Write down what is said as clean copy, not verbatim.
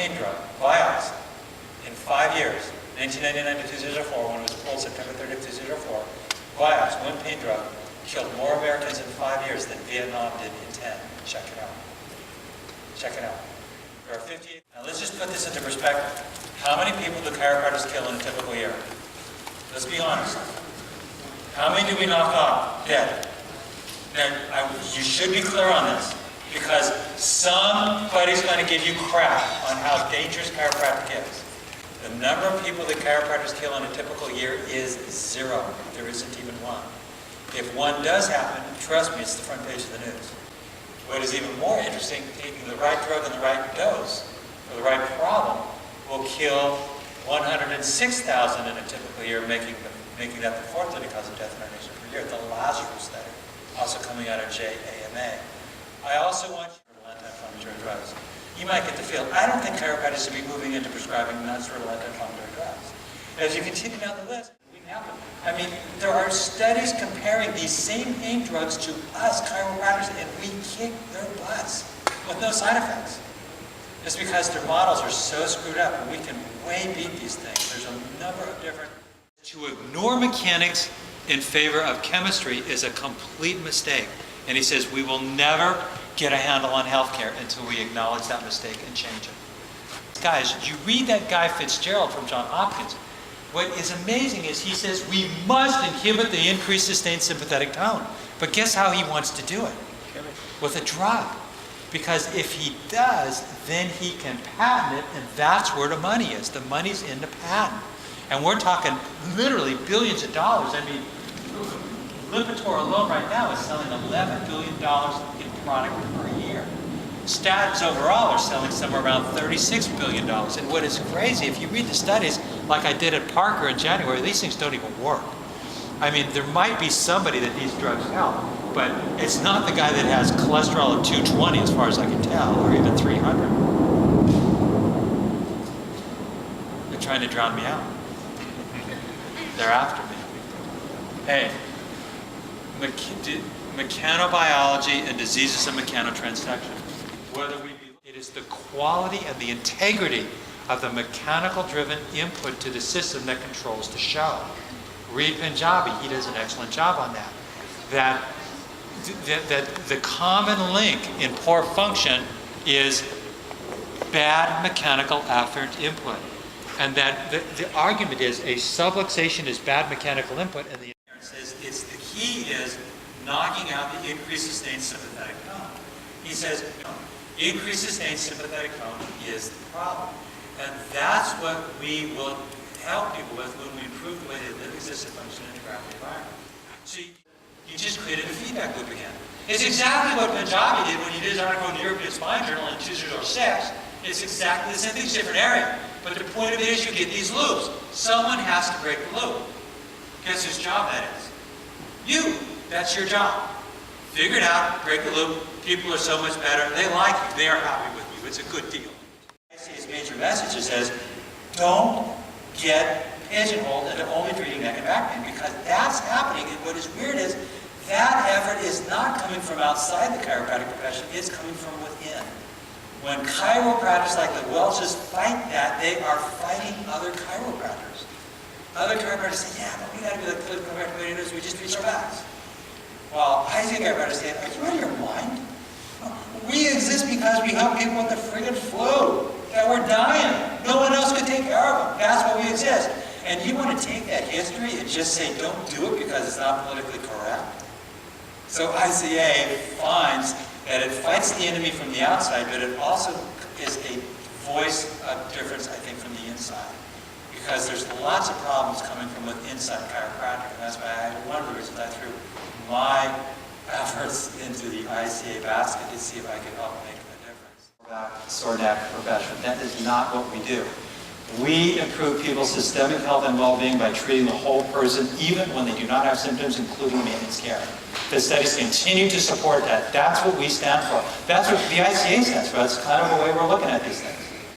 pain drug, Vioxx, in 5 years, 1999 to 2004, when it was pulled September 30th, 2004, Vioxx, one pain drug, killed more Americans in 5 years than Vietnam did in 10. Check it out. Check it out. There are 58. Now let's just put this into perspective. How many people do chiropractors kill in a typical year? Let's be honest. How many do we knock off dead? Now, you should be clear on this, because somebody's going to give you crap on how dangerous chiropractic is. The number of people that chiropractors kill in a typical year is 0. There isn't even one. If one does happen, trust me, it's the front page of the news. What is even more interesting, taking the right drug and the right dose for the right problem will kill 106,000 in a typical year, making that the 4th leading cause of death in our nation per year. The Lazarus study, also coming out of JAMA. I also want you to anti-inflammatory drugs. You might get the feel, I don't think chiropractors should be moving into prescribing non-steroidal anti-inflammatory drugs. As you continue down the list, I mean, there are studies comparing these same pain drugs to us chiropractors, and we kick their butts with no side effects. It's because their models are so screwed up, and we can way beat these things. There's a number of different... To ignore mechanics in favor of chemistry is a complete mistake. And he says we will never get a handle on healthcare until we acknowledge that mistake and change it. Guys, you read that Guy Fitzgerald from Johns Hopkins. What is amazing is he says we must inhibit the increased sustained sympathetic tone. But guess how he wants to do it? With a drug. Because if he does, then he can patent it, and that's where the money is. The money's in the patent. And we're talking literally billions of dollars. I mean, Lipitor alone right now is selling $11 billion in product per year. Statins overall are selling somewhere around $36 billion. And what is crazy, if you read the studies, like I did at Parker in January, these things don't even work. I mean, there might be somebody that these drugs help, but it's not the guy that has cholesterol of 220 as far as I can tell, or even 300. They're trying to drown me out. They're after me. Hey, mechanobiology and diseases of mechanotransduction. It is the quality and the integrity of the mechanical-driven input to the system that controls the show. Read Punjabi, he does an excellent job on that. That the common link in poor function is bad mechanical afferent input. And that the argument is a subluxation is bad mechanical input, and the says it's the key is knocking out the increased sustained sympathetic tone. He says increased sustained sympathetic tone is the problem. And that's what we will help people with when we improve the way they live, exist, and function in a gravity environment. So you just created a feedback loop again. It's exactly what Punjabi did when he did his article in the European Spine Journal in 2006. It's exactly the same thing, it's a different area. But the point of it is you get these loops. Someone has to break the loop. Guess whose job that is? You. That's your job. Figure it out, break the loop. People are so much better. They like you. They are happy with you. It's a good deal. ICA's major message is don't get pigeonholed into only treating neck and back pain, because that's happening. And what is weird is that effort is not coming from outside the chiropractic profession. It's coming from within. When chiropractors like the Welches fight that, they are fighting other chiropractors. Other chiropractors say, yeah, but we got to be like the chiropractic leaders, we just reach our backs. Well, I see chiropractors say, are you out of your mind? We exist because we help people with the friggin' flu. That we're dying. No one else could take care of them. That's why we exist. And you want to take that history and just say, don't do it because it's not politically correct? So ICA finds that it fights the enemy from the outside, but it also is a voice of difference, I think, from the inside. Because there's lots of problems coming from inside chiropractic, and that's why one of the reasons I threw my efforts into the ICA basket to see if I could help make a difference. Sore neck profession. That is not what we do. We improve people's systemic health and well-being by treating the whole person, even when they do not have symptoms, including maintenance care. The studies continue to support that. That's what we stand for. That's what the ICA stands for. That's kind of the way we're looking at these things.